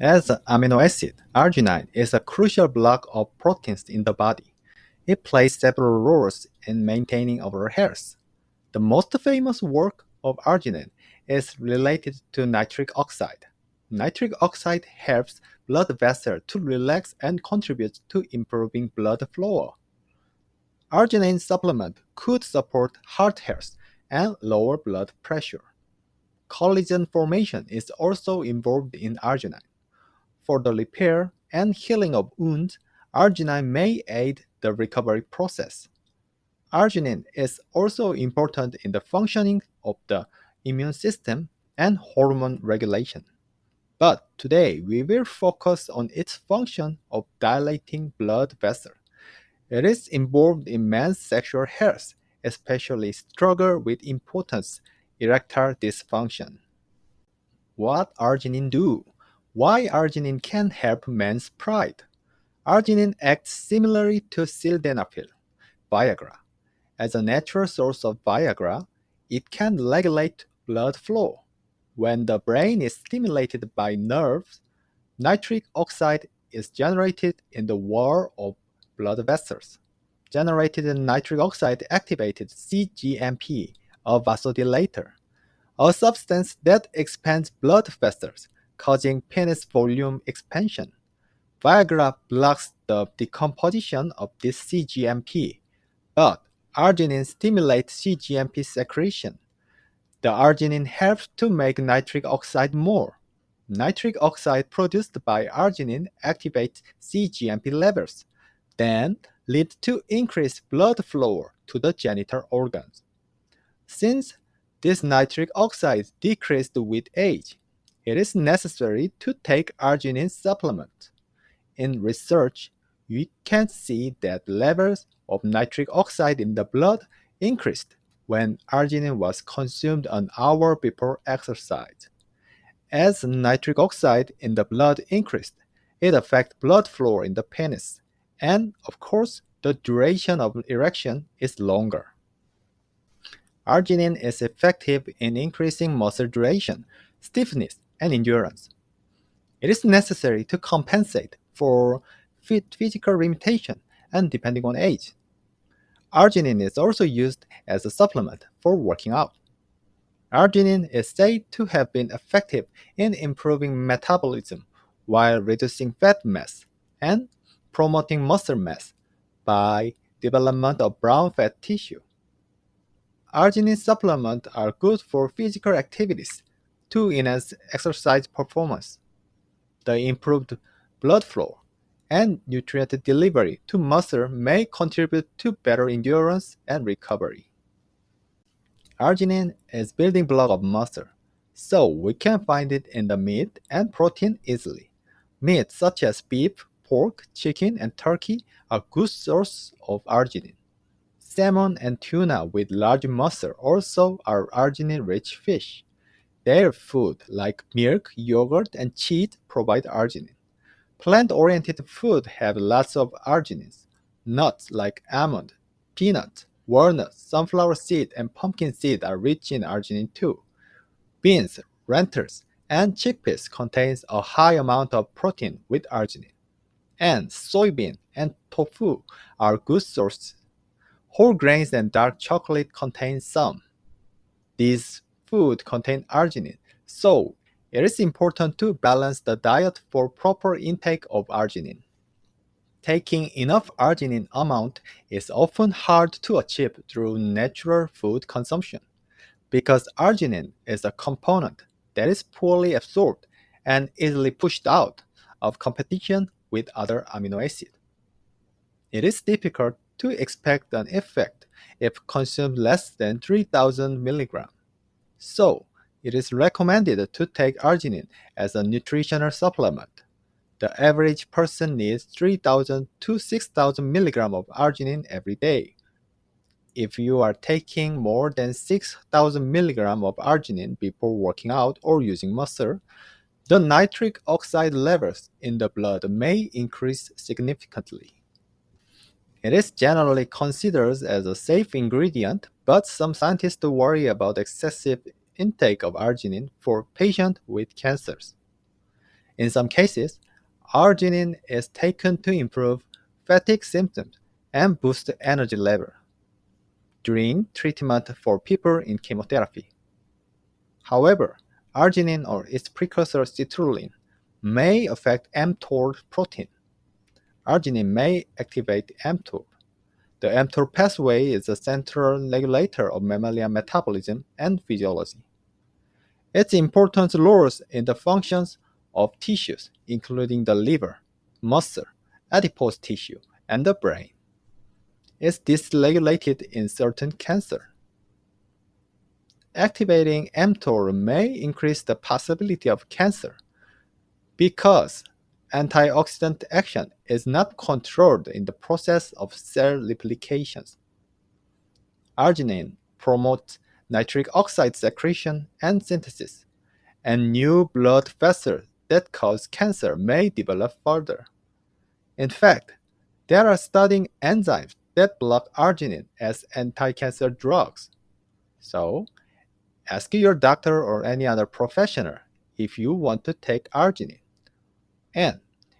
As an amino acid, arginine is a crucial block of proteins in the body. It plays several roles in maintaining our health. The most famous work of arginine is related to nitric oxide. Nitric oxide helps blood vessels to relax and contributes to improving blood flow. Arginine supplement could support heart health and lower blood pressure. Collagen formation is also involved in arginine. For the repair and healing of wounds, arginine may aid the recovery process. Arginine is also important in the functioning of the immune system and hormone regulation. But today we will focus on its function of dilating blood vessels. It is involved in men's sexual health, especially struggle with impotence, erectile dysfunction. What arginine do? Why arginine can help men's pride? Arginine acts similarly to sildenafil, VIAGRA. As a natural source of VIAGRA, it can regulate blood flow. When the brain is stimulated by nerves, nitric oxide is generated in the wall of blood vessels. Generated nitric oxide activated cGMP, a vasodilator, a substance that expands blood vessels, causing penis volume expansion. Viagra blocks the decomposition of this cGMP, but arginine stimulates cGMP secretion. The arginine helps to make nitric oxide more. Nitric oxide produced by arginine activates cGMP levels, then lead to increased blood flow to the genital organs. Since this nitric oxide decreased with age, it is necessary to take arginine supplement. In research, we can see that levels of nitric oxide in the blood increased when arginine was consumed an hour before exercise. As nitric oxide in the blood increased, it affects blood flow in the penis, and of course, the duration of erection is longer. Arginine is effective in increasing muscle duration, stiffness, and endurance. It is necessary to compensate for physical limitation and depending on age. Arginine is also used as a supplement for working out. Arginine is said to have been effective in improving metabolism while reducing fat mass and promoting muscle mass by development of brown fat tissue. Arginine supplements are good for physical activities to enhance exercise performance. The improved blood flow and nutrient delivery to muscle may contribute to better endurance and recovery. Arginine is building block of muscle, so we can find it in the meat and protein easily. Meat such as beef, pork, chicken, and turkey are good sources of arginine. Salmon and tuna with large muscle also are arginine-rich fish. Their food, like milk, yogurt, and cheese, provide arginine. Plant-oriented food have lots of arginines. Nuts like almond, peanut, walnut, sunflower seed, and pumpkin seed are rich in arginine too. Beans, lentils, and chickpeas contains a high amount of protein with arginine. And soybean and tofu are good sources. Whole grains and dark chocolate contain some. These foods contain arginine, so it is important to balance the diet for proper intake of arginine. Taking enough arginine amount is often hard to achieve through natural food consumption because arginine is a component that is poorly absorbed and easily pushed out of competition with other amino acids. It is difficult to expect an effect if consumed less than 3000 mg. So, it is recommended to take arginine as a nutritional supplement. The average person needs 3000 to 6000 mg of arginine every day. If you are taking more than 6000 mg of arginine before working out or using muscle, the nitric oxide levels in the blood may increase significantly. It is generally considered as a safe ingredient, but some scientists worry about excessive intake of arginine for patients with cancers. In some cases, arginine is taken to improve fatigue symptoms and boost energy level during treatment for people in chemotherapy. However, arginine or its precursor citrulline may affect mTOR protein. Arginine may activate mTOR. The mTOR pathway is a central regulator of mammalian metabolism and physiology. Its importance lies in the functions of tissues, including the liver, muscle, adipose tissue, and the brain. It's dysregulated in certain cancer. Activating mTOR may increase the possibility of cancer because antioxidant action is not controlled in the process of cell replication. Arginine promotes nitric oxide secretion and synthesis, and new blood vessels that cause cancer may develop further. In fact, there are studying enzymes that block arginine as anti-cancer drugs. So, ask your doctor or any other professional if you want to take arginine. And